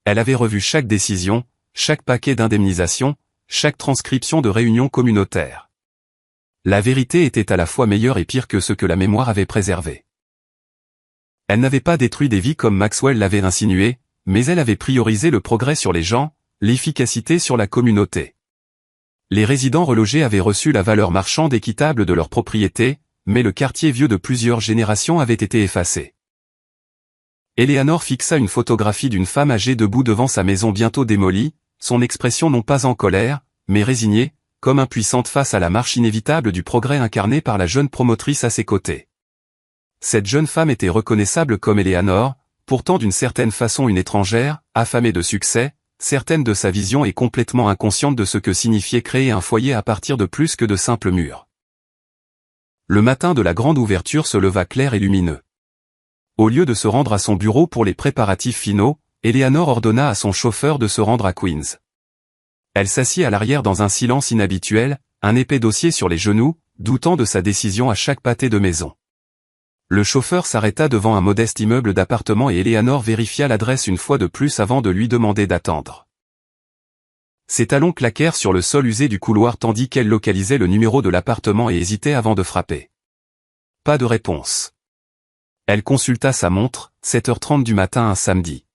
Elle avait revu chaque décision, chaque paquet d'indemnisation, chaque transcription de réunion communautaire. La vérité était à la fois meilleure et pire que ce que la mémoire avait préservé. Elle n'avait pas détruit des vies comme Maxwell l'avait insinué, mais elle avait priorisé le progrès sur les gens, l'efficacité sur la communauté. Les résidents relogés avaient reçu la valeur marchande équitable de leur propriété, mais le quartier vieux de plusieurs générations avait été effacé. Eleanor fixa une photographie d'une femme âgée debout devant sa maison bientôt démolie, son expression non pas en colère, mais résignée, comme impuissante face à la marche inévitable du progrès incarné par la jeune promotrice à ses côtés. Cette jeune femme était reconnaissable comme Eleanor, pourtant d'une certaine façon une étrangère, affamée de succès, certaine de sa vision et complètement inconsciente de ce que signifiait créer un foyer à partir de plus que de simples murs. Le matin de la grande ouverture se leva clair et lumineux. Au lieu de se rendre à son bureau pour les préparatifs finaux, Eleanor ordonna à son chauffeur de se rendre à Queens. Elle s'assit à l'arrière dans un silence inhabituel, un épais dossier sur les genoux, doutant de sa décision à chaque pâté de maison. Le chauffeur s'arrêta devant un modeste immeuble d'appartement et Eleanor vérifia l'adresse une fois de plus avant de lui demander d'attendre. Ses talons claquèrent sur le sol usé du couloir tandis qu'elle localisait le numéro de l'appartement et hésitait avant de frapper. Pas de réponse. Elle consulta sa montre, 7h30 du matin un samedi.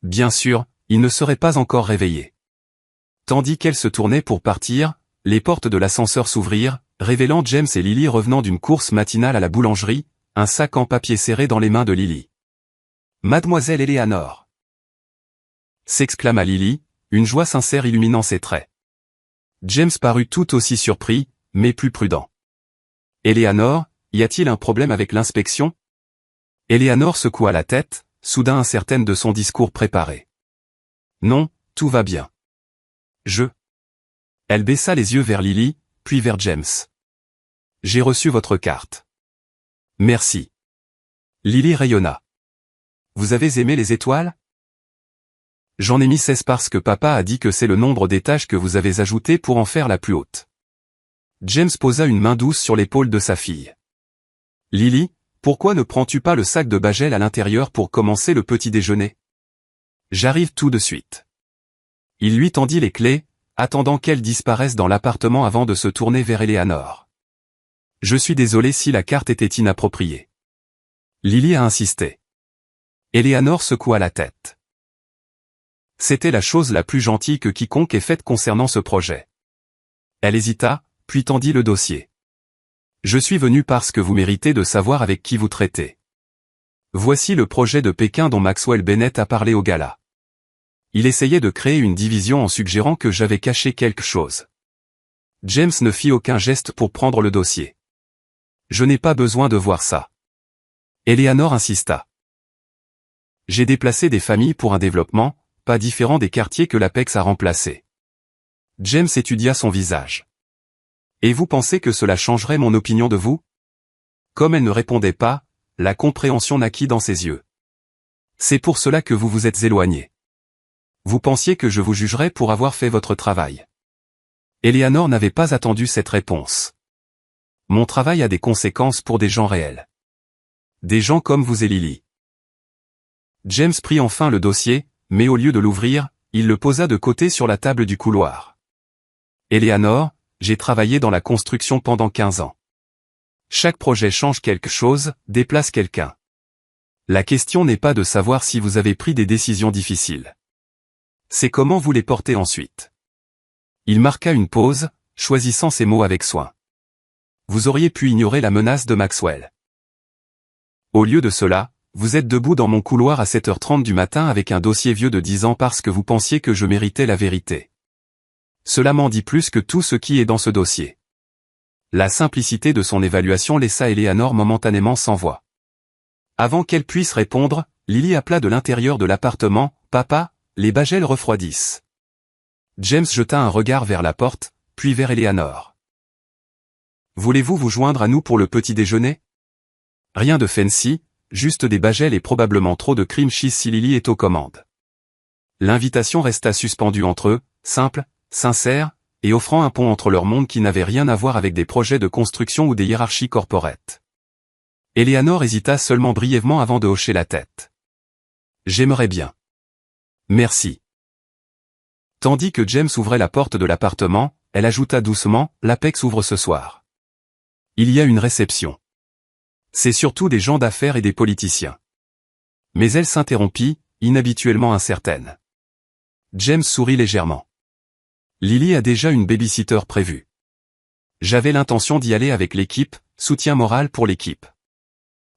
Bien sûr, il ne serait pas encore réveillé. Tandis qu'elle se tournait pour partir, les portes de l'ascenseur s'ouvrirent, révélant James et Lily revenant d'une course matinale à la boulangerie, un sac en papier serré dans les mains de Lily. « Mademoiselle Eleanor !» s'exclama Lily, une joie sincère illuminant ses traits. James parut tout aussi surpris, mais plus prudent. « Eleanor, y a-t-il un problème avec l'inspection ?» Eleanor secoua la tête, soudain incertaine de son discours préparé. « Non, tout va bien. Elle baissa les yeux vers Lily, puis vers James. « J'ai reçu votre carte. » « Merci. » Lily rayonna. « Vous avez aimé les étoiles ?»« J'en ai mis 16 parce que papa a dit que c'est le nombre d'étages que vous avez ajouté pour en faire la plus haute. » James posa une main douce sur l'épaule de sa fille. « Lily, pourquoi ne prends-tu pas le sac de Bagel à l'intérieur pour commencer le petit déjeuner ? J'arrive tout de suite. » Il lui tendit les clés, attendant qu'elle disparaisse dans l'appartement avant de se tourner vers Eleanor. « Je suis désolé si la carte était inappropriée. » Lily a insisté. Eleanor secoua la tête. C'était la chose la plus gentille que quiconque ait faite concernant ce projet. Elle hésita, puis tendit le dossier. « Je suis venu parce que vous méritez de savoir avec qui vous traitez. Voici le projet de Pékin dont Maxwell Bennett a parlé au gala. Il essayait de créer une division en suggérant que j'avais caché quelque chose. » James ne fit aucun geste pour prendre le dossier. « Je n'ai pas besoin de voir ça. » Eleanor insista. « J'ai déplacé des familles pour un développement, pas différent des quartiers que l'Apex a remplacés. » James étudia son visage. « Et vous pensez que cela changerait mon opinion de vous ? » Comme elle ne répondait pas, la compréhension naquit dans ses yeux. « C'est pour cela que vous vous êtes éloigné. Vous pensiez que je vous jugerais pour avoir fait votre travail. » Eleanor n'avait pas attendu cette réponse. « Mon travail a des conséquences pour des gens réels. Des gens comme vous et Lily. » James prit enfin le dossier, mais au lieu de l'ouvrir, il le posa de côté sur la table du couloir. « Eleanor, j'ai travaillé dans la construction pendant 15 ans. Chaque projet change quelque chose, déplace quelqu'un. La question n'est pas de savoir si vous avez pris des décisions difficiles. C'est comment vous les portez ensuite. » Il marqua une pause, choisissant ses mots avec soin. Vous auriez pu ignorer la menace de Maxwell. Au lieu de cela, vous êtes debout dans mon couloir à 7h30 du matin avec un dossier vieux de 10 ans parce que vous pensiez que je méritais la vérité. Cela m'en dit plus que tout ce qui est dans ce dossier. La simplicité de son évaluation laissa Eleanor momentanément sans voix. Avant qu'elle puisse répondre, Lily appela de l'intérieur de l'appartement, « Papa, les bagels refroidissent. » James jeta un regard vers la porte, puis vers Eleanor. « Voulez-vous vous joindre à nous pour le petit déjeuner ? Rien de fancy, juste des bagels et probablement trop de cream cheese si Lily est aux commandes. » L'invitation resta suspendue entre eux, simple, sincère, et offrant un pont entre leur monde qui n'avait rien à voir avec des projets de construction ou des hiérarchies corporates. Eleanor hésita seulement brièvement avant de hocher la tête. « J'aimerais bien. » « Merci. » Tandis que James ouvrait la porte de l'appartement, elle ajouta doucement, « L'Apex ouvre ce soir. Il y a une réception. C'est surtout des gens d'affaires et des politiciens. » Mais elle s'interrompit, inhabituellement incertaine. James sourit légèrement. « Lily a déjà une babysitter prévue. J'avais l'intention d'y aller avec l'équipe, soutien moral pour l'équipe. »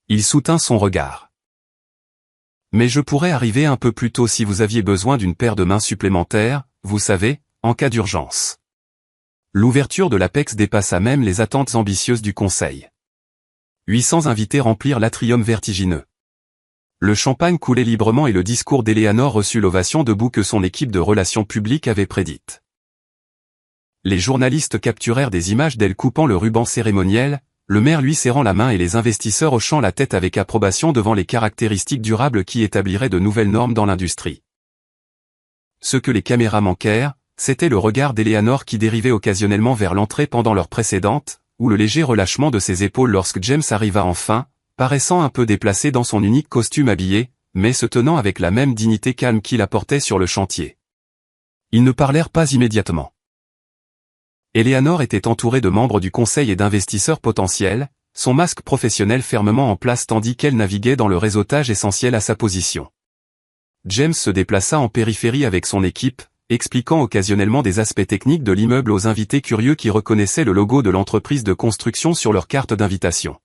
Il soutint son regard. « Mais je pourrais arriver un peu plus tôt si vous aviez besoin d'une paire de mains supplémentaires, vous savez, en cas d'urgence. » L'ouverture de l'Apex dépassa même les attentes ambitieuses du conseil. 800 invités remplirent l'atrium vertigineux. Le champagne coulait librement et le discours d'Eleanor reçut l'ovation debout que son équipe de relations publiques avait prédite. Les journalistes capturèrent des images d'elle coupant le ruban cérémoniel, le maire lui serrant la main et les investisseurs hochant la tête avec approbation devant les caractéristiques durables qui établiraient de nouvelles normes dans l'industrie. Ce que les caméras manquèrent, c'était le regard d'Eleanor qui dérivait occasionnellement vers l'entrée pendant l'heure précédente, ou le léger relâchement de ses épaules lorsque James arriva enfin, paraissant un peu déplacé dans son unique costume habillé, mais se tenant avec la même dignité calme qu'il apportait sur le chantier. Ils ne parlèrent pas immédiatement. Eleanor était entourée de membres du conseil et d'investisseurs potentiels, son masque professionnel fermement en place tandis qu'elle naviguait dans le réseautage essentiel à sa position. James se déplaça en périphérie avec son équipe, expliquant occasionnellement des aspects techniques de l'immeuble aux invités curieux qui reconnaissaient le logo de l'entreprise de construction sur leur carte d'invitation.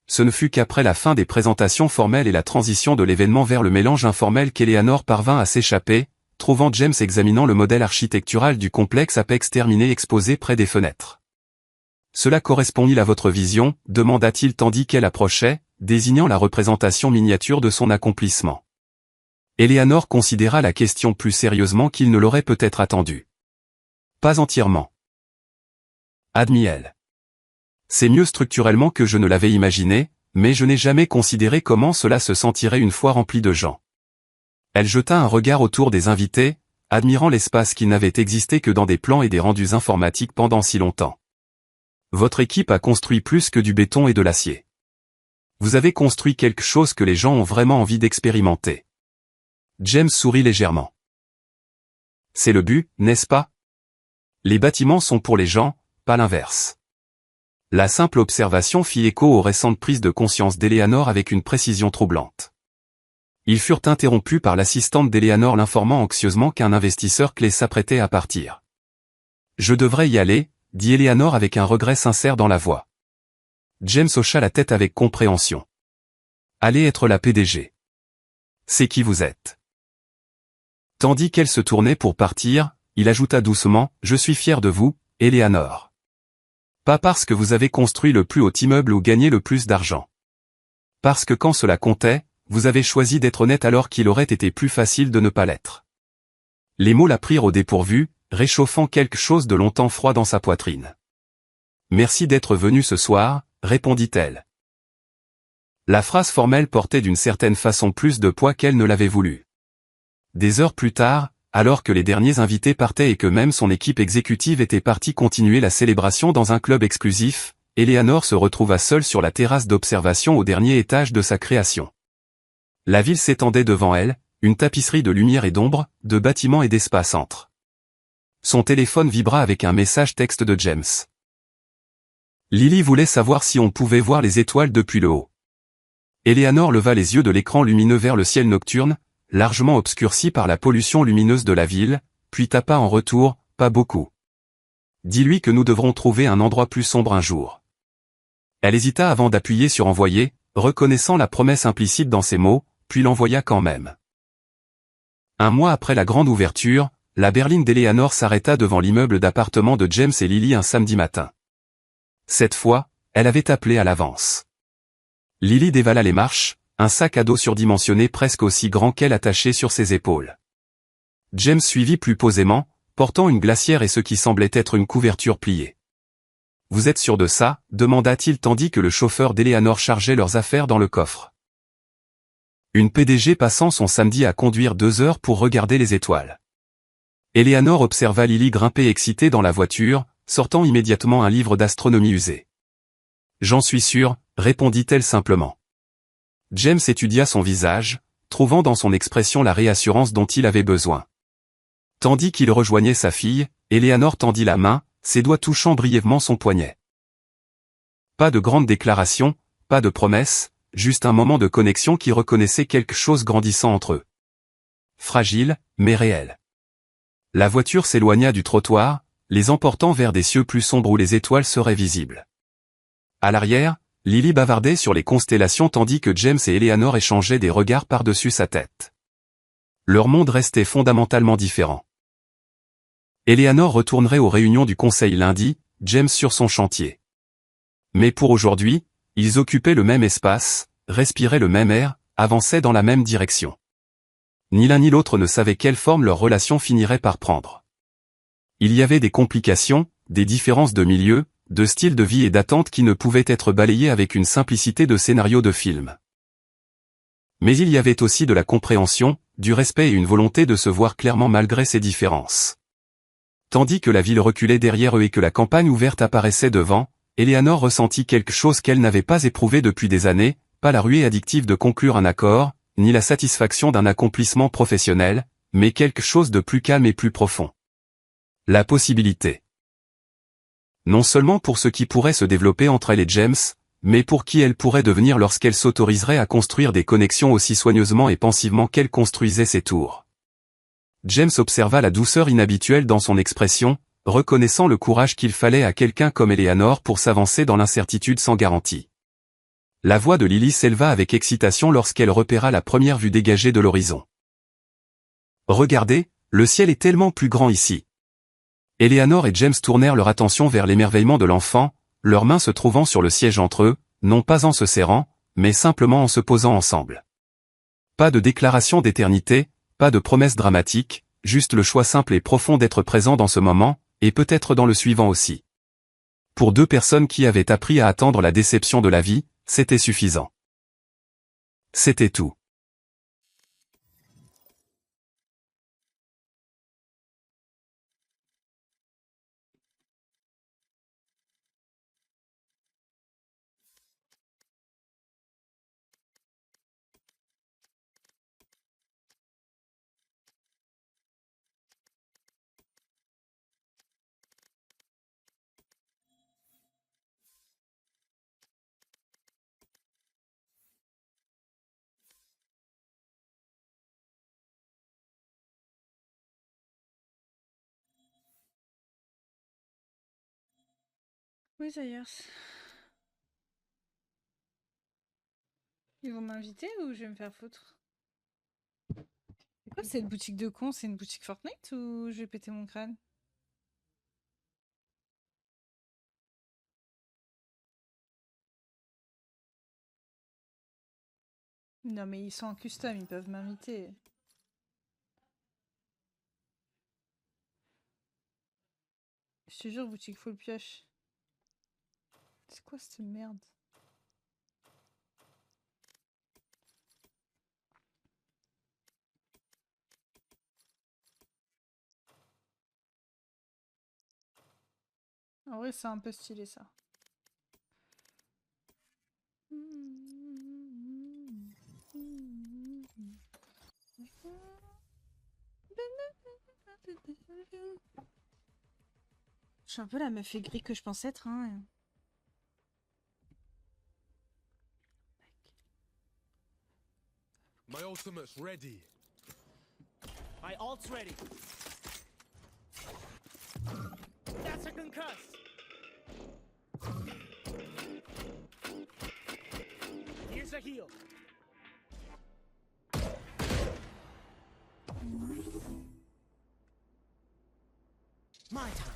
Ce ne fut qu'après la fin des présentations formelles et la transition de l'événement vers le mélange informel qu'Eleanor parvint à s'échapper, trouvant James examinant le modèle architectural du complexe Apex terminé exposé près des fenêtres. « Cela correspond-il à votre vision ?» demanda-t-il tandis qu'elle approchait, désignant la représentation miniature de son accomplissement. Eleanor considéra la question plus sérieusement qu'il ne l'aurait peut-être attendu. « Pas entièrement. » admit-elle. « C'est mieux structurellement que je ne l'avais imaginé, mais je n'ai jamais considéré comment cela se sentirait une fois rempli de gens. » Elle jeta un regard autour des invités, admirant l'espace qui n'avait existé que dans des plans et des rendus informatiques pendant si longtemps. Votre équipe a construit plus que du béton et de l'acier. Vous avez construit quelque chose que les gens ont vraiment envie d'expérimenter. James sourit légèrement. C'est le but, n'est-ce pas? Les bâtiments sont pour les gens, pas l'inverse. La simple observation fit écho aux récentes prises de conscience d'Eleanor avec une précision troublante. Ils furent interrompus par l'assistante d'Eleanor l'informant anxieusement qu'un investisseur clé s'apprêtait à partir. « Je devrais y aller », dit Eleanor avec un regret sincère dans la voix. James hocha la tête avec compréhension. « Allez être la PDG. C'est qui vous êtes. » Tandis qu'elle se tournait pour partir, il ajouta doucement, « Je suis fier de vous, Eleanor. Pas parce que vous avez construit le plus haut immeuble ou gagné le plus d'argent. Parce que quand cela comptait, vous avez choisi d'être honnête alors qu'il aurait été plus facile de ne pas l'être. » Les mots la prirent au dépourvu, réchauffant quelque chose de longtemps froid dans sa poitrine. « Merci d'être venu ce soir », répondit-elle. La phrase formelle portait d'une certaine façon plus de poids qu'elle ne l'avait voulu. Des heures plus tard, alors que les derniers invités partaient et que même son équipe exécutive était partie continuer la célébration dans un club exclusif, Eleanor se retrouva seule sur la terrasse d'observation au dernier étage de sa création. La ville s'étendait devant elle, une tapisserie de lumière et d'ombre, de bâtiments et d'espace entre. Son téléphone vibra avec un message texte de James. Lily voulait savoir si on pouvait voir les étoiles depuis le haut. Eleanor leva les yeux de l'écran lumineux vers le ciel nocturne, largement obscurci par la pollution lumineuse de la ville, puis tapa en retour, pas beaucoup. Dis-lui que nous devrons trouver un endroit plus sombre un jour. Elle hésita avant d'appuyer sur envoyer, reconnaissant la promesse implicite dans ses mots, puis l'envoya quand même. Un mois après la grande ouverture, la berline d'Eleanor s'arrêta devant l'immeuble d'appartement de James et Lily un samedi matin. Cette fois, elle avait appelé à l'avance. Lily dévala les marches, un sac à dos surdimensionné presque aussi grand qu'elle attaché sur ses épaules. James suivit plus posément, portant une glacière et ce qui semblait être une couverture pliée. « Vous êtes sûr de ça ?» demanda-t-il tandis que le chauffeur d'Eleanor chargeait leurs affaires dans le coffre. Une PDG passant son samedi à conduire 2 heures pour regarder les étoiles. Eleanor observa Lily grimper excitée dans la voiture, sortant immédiatement un livre d'astronomie usé. « J'en suis sûr », répondit-elle simplement. James étudia son visage, trouvant dans son expression la réassurance dont il avait besoin. Tandis qu'il rejoignait sa fille, Eleanor tendit la main, ses doigts touchant brièvement son poignet. Pas de grande déclaration, pas de promesse, juste un moment de connexion qui reconnaissait quelque chose grandissant entre eux. Fragile, mais réel. La voiture s'éloigna du trottoir, les emportant vers des cieux plus sombres où les étoiles seraient visibles. À l'arrière, Lily bavardait sur les constellations tandis que James et Eleanor échangeaient des regards par-dessus sa tête. Leur monde restait fondamentalement différent. Eleanor retournerait aux réunions du conseil lundi, James sur son chantier. Mais pour aujourd'hui, ils occupaient le même espace, respiraient le même air, avançaient dans la même direction. Ni l'un ni l'autre ne savait quelle forme leur relation finirait par prendre. Il y avait des complications, des différences de milieu, de style de vie et d'attente qui ne pouvaient être balayées avec une simplicité de scénario de film. Mais il y avait aussi de la compréhension, du respect et une volonté de se voir clairement malgré ces différences. Tandis que la ville reculait derrière eux et que la campagne ouverte apparaissait devant, Eleanor ressentit quelque chose qu'elle n'avait pas éprouvé depuis des années, pas la ruée addictive de conclure un accord, ni la satisfaction d'un accomplissement professionnel, mais quelque chose de plus calme et plus profond. La possibilité. Non seulement pour ce qui pourrait se développer entre elle et James, mais pour qui elle pourrait devenir lorsqu'elle s'autoriserait à construire des connexions aussi soigneusement et pensivement qu'elle construisait ses tours. James observa la douceur inhabituelle dans son expression, reconnaissant le courage qu'il fallait à quelqu'un comme Eleanor pour s'avancer dans l'incertitude sans garantie. La voix de Lily s'éleva avec excitation lorsqu'elle repéra la première vue dégagée de l'horizon. « Regardez, le ciel est tellement plus grand ici. » Eleanor et James tournèrent leur attention vers l'émerveillement de l'enfant, leurs mains se trouvant sur le siège entre eux, non pas en se serrant, mais simplement en se posant ensemble. Pas de déclaration d'éternité, pas de promesse dramatique, juste le choix simple et profond d'être présent dans ce moment, et peut-être dans le suivant aussi. Pour 2 personnes qui avaient appris à attendre la déception de la vie, c'était suffisant. C'était tout. Oui, d'ailleurs. Ils vont m'inviter ou je vais me faire foutre? C'est quoi cette boutique de cons? C'est une boutique Fortnite ou je vais péter mon crâne? Non mais ils sont en custom, ils peuvent m'inviter. Je te jure, boutique full pioche. C'est quoi cette merde? En vrai, c'est un peu stylé ça. Je suis un peu la meuf aigrie que je pense être, hein. My ultimate's ready. My ult's ready. That's a concussed. Here's a heal. My time.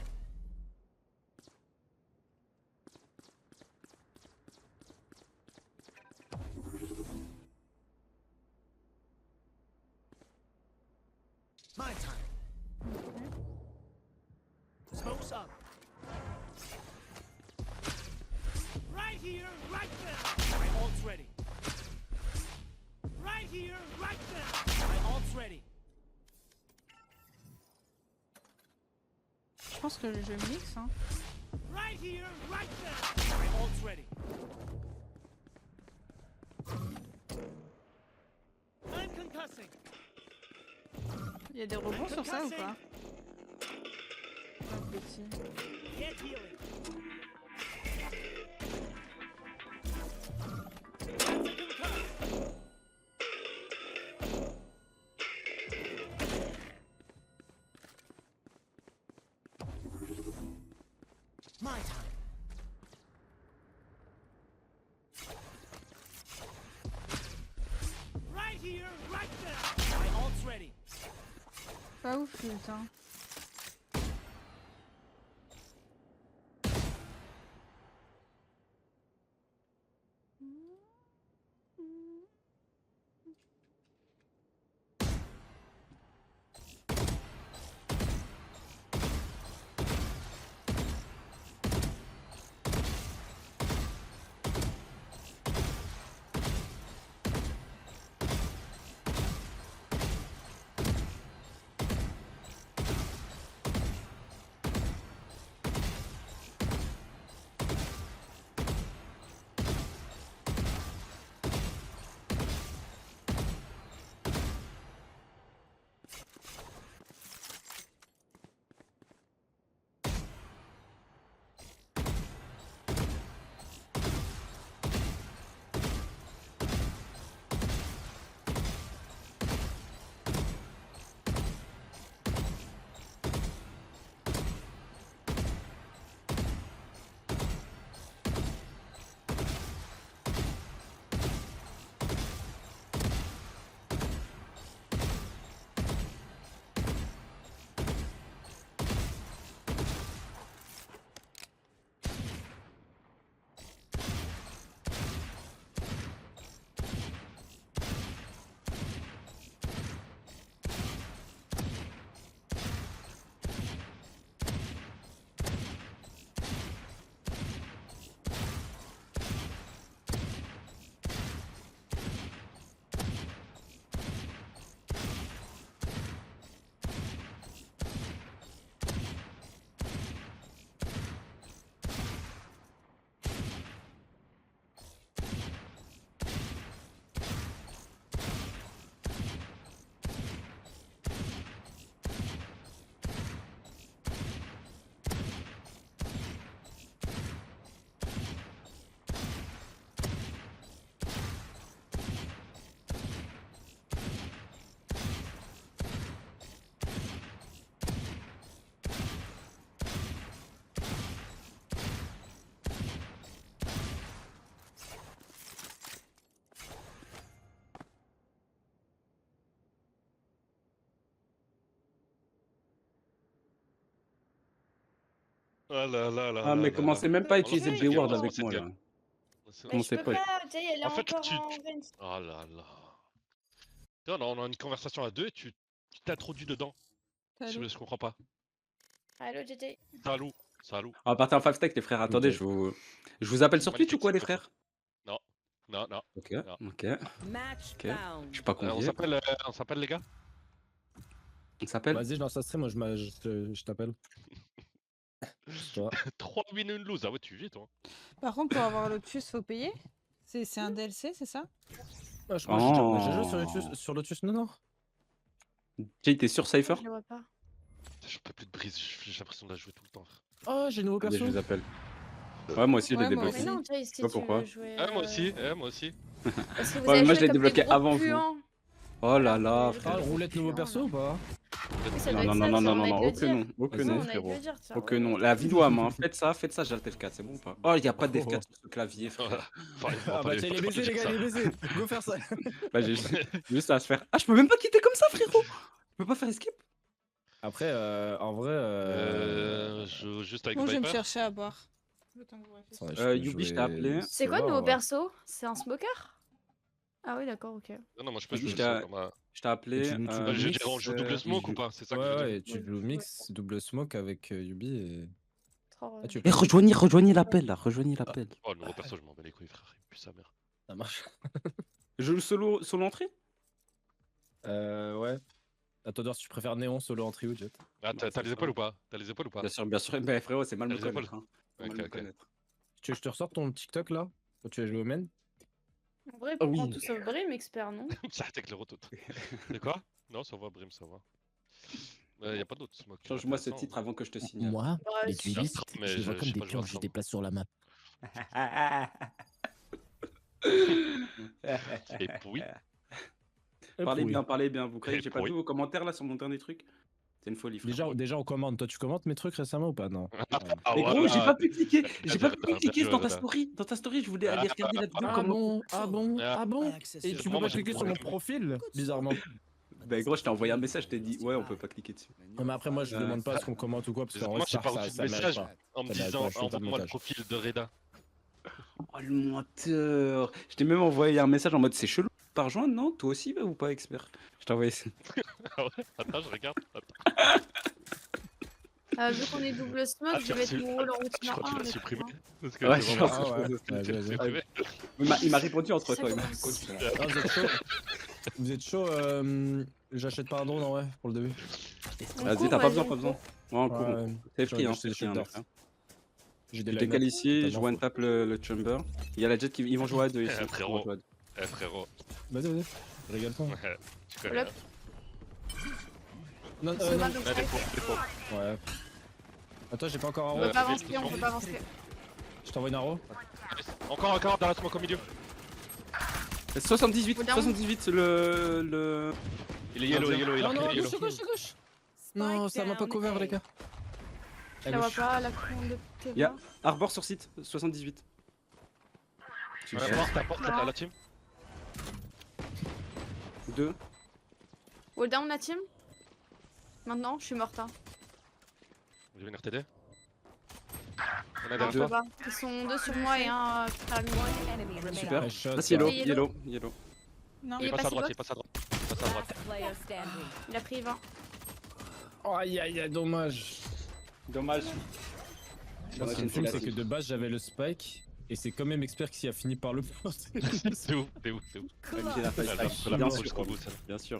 My time. Smoke's up. Right here, right there. My ult's ready. Right here, right there. My ult's ready. Je pense que le jeu mixe, hein. Right here, right there. My ult's ready. I'm concussing. Il y a des rebonds sur ça ou pas? Un petit. Get healing. That's a concuss. My time. Right here, right there. My ult's ready. Pas ouf, putain. Ah là là là Ah, là mais là commencez là. même pas à On a utiliser le fait B-word violence avec dans cette moi là. game. C'est- Mais je Commencez peux pas. pas, tu sais, elle est En fait, encore tu- en tu- vente. Ah là là. Tu vois, on a une conversation à deux et tu t'introduis dedans. Salut. Je comprends pas. Allô, JJ. Salut. Salut. On va partir en 5 stack les frères. Attendez, Ok. je vous appelle sur Twitch ou Magnifique, quoi les s'il te plaît. frères? Non. Non, non. Ok, Non. ok. Match Ok. Je found. suis pas On convié. s'appelle les gars. On s'appelle? Vas-y, je lance un stream, moi je t'appelle. C'est toi. 3 win and lose. Ah ouais, tu vis toi. Par contre, pour avoir Lotus, faut payer? C'est un DLC, c'est ça? Ah, je crois que j'ai joué Oh. sur Lotus, non, non. Jay, t'es sur Cypher? Je le vois pas. Je peux plus de brise. J'ai l'impression de la jouer tout le temps. Oh, j'ai le nouveau Allez, je perso. vous appelle. Ouais, moi aussi, je l'ai Ouais, moi débloqué. Mais aussi. non, Jay, si sais pas tu pourquoi. veux jouer. Ah, moi aussi. Moi aussi. Parce que vous Ouais, avez moi, joué je l'ai comme des débloqué gros avant vous. puants. Oh là Voilà, là, vous avez joué Ah, frère. comme des roulette nouveau puants, perso là. ou pas? Oui, ça Non, doit non, être non, ça, non, on non, a non, envie de le aucun dire. nom, aucun Ça, nom, on a envie de frérot. le dire, tiens. Aucun nom. La vidéo à main, faites ça, Jalt F4, c'est bon ou pas? Oh, il y a pas de F4 sur ce clavier, frère. Enfin, il faut Ah pas bah les- tiens, il est faut pas baisé, dire les gars, ça. il est baisé. Go faire ça. Bah, j'ai juste à se faire. Ah, je peux même pas quitter comme ça, frérot! Je peux pas faire escape? Après, en vrai. Je joue juste avec Moi, je vais me Viper. chercher à boire. Le temps que vous réfléchissez. Attendez, je peux Yubi, je t'ai jouer appelé. C'est quoi le Sova, nouveau ouais. perso? C'est un smoker? Ah oui, d'accord, ok. Non, moi je peux Yubi, jouer je t'ai sur ma- je t'ai appelé. Tu joues Ah, mix, on joue double smoke ou pas? C'est ça que je Ouais, veux dire. ouais, tu joues mix, double smoke avec Yubi et. Trop Ah, tu veux Eh, pas- rejoignez l'appel là, rejoignez l'appel. Oh, le nouveau perso, je m'en bats les couilles, frère. Il pue sa mère. Ça marche. Je joue solo entrée? Ouais. À toi de voir si tu préfères Néon, solo entrée ou Jet. Ah, t'as les épaules ou pas? T'as les épaules ou pas? Bien sûr. Mais frérot, c'est mal T'as me les épaules? connaître. Hein. C'est mal Ok, me ok. connaître. Tu veux que je te ressorte ton TikTok là? Quand tu as joué au main? En vrai, Ah prends oui. tout sauf Brim, expert, non? Ça avec le retour. De quoi? Non, ça va, Brim, ça va. Y a pas d'autres smoke. Change-moi ce intéressants, titre avant que je te signale. Moi, Bah, les si. duelistes, Mais je les vois je comme sais des pas jouer pions que je ensemble. déplace sur la map. Et puis, Parlez bien. Vous croyez que j'ai pas Oui. vu vos commentaires là sur mon dernier truc? C'est une folie, frère. Déjà, on commente. Toi, tu commentes mes trucs récemment ou pas? Non. ah, Mais gros, voilà. j'ai pas pu cliquer. J'ai pas pu Bien cliquer joué, dans ta Reda. story. Dans ta story, je voulais aller regarder la vidéo. Ah comment- bon? Ah bon? Ah. Ah bon? Access Et to- tu peux Moi, pas j'ai cliquer pas sur mon compris. profil? Bizarrement. Bah gros, je t'ai envoyé un message, je t'ai dit ouais, on peut pas cliquer dessus. Non, mais après, moi, je demande pas ce qu'on commente ou quoi, parce qu'en Moi, vrai, j'ai ça, pas ça, reçu de ça mérite message pas. en me Ça mérite disant pas, je fais pas de envoie-moi le montage. profil de Reda. Oh le menteur. Je t'ai même envoyé un message en mode c'est chelou par rejoindre, non? Toi aussi ou pas, expert? Je t'ai envoyé ça. Ah ouais? Attends, je regarde. Attends. Vu qu'on est double smoke, Ah, je tu vais l'as être mon rôle en Je routine crois que tu 1. l'as supprimé. Parce que Ouais, c'est je vraiment- pense que je Ah ouais. faisais ça. Vas-y, vas-y. supprimé. Il m'a répondu entre Ça temps. Il m'a commence. répondu. Ah, vous êtes chaud? J'achète pas un drone en vrai pour le début. Vas-y, t'as pas besoin, pas besoin. Ouais, en cours. Ouais, C'est je free, hein, vais c'est acheter free, des hein, shit frère. j'ai des Je line-up. décale ici, je totalement one tap le chamber. Il y a la jet qui ils vont jouer à deux ici. Eh, frérot. Ils vont jouer à deux. Eh frérot, Vas-y, vas-y. Régale-toi. tu connais. Hop. hein. Non, C'est non. pas donc Ah, des ça. pauvres, des pauvres. Ouais. Attends, j'ai pas encore un On roll. peut pas avancer, on peut pas avancer. Je t'envoie une arrow. Encore dans la smoke au milieu. 78, Faut down. 78 le. Il est yellow, il Non, a non, il est gauche, yellow. gauche. Non, ça m'a pas couvert, les gars. Je la vois pas, la con de Ya. terrain. Arbor sur site, 78. T'apportes la team. 2. Hold down la team. Maintenant, je suis morte. Hein. Je vais venir t'aider. On a Non, des je peux pas. Ils sont deux sur moi et un à la ligne. Super. Ouais, shot, Passe yellow, Yellow. yellow. Non, Il est Il passe à passé droite, box. il passe à droite. Il passe à droite. Il a pris 20. Oh, aïe, aïe, aïe, dommage. Dommage. Moi, ce qui me fume, c'est que de base, j'avais le spike. Et c'est quand même expert qui a fini par le porter. C'est ouf, c'est ouf, c'est ouf. MJ n'a pas La le la spike. Bien la sûr, jusqu'au bout, celle-là. bien sûr.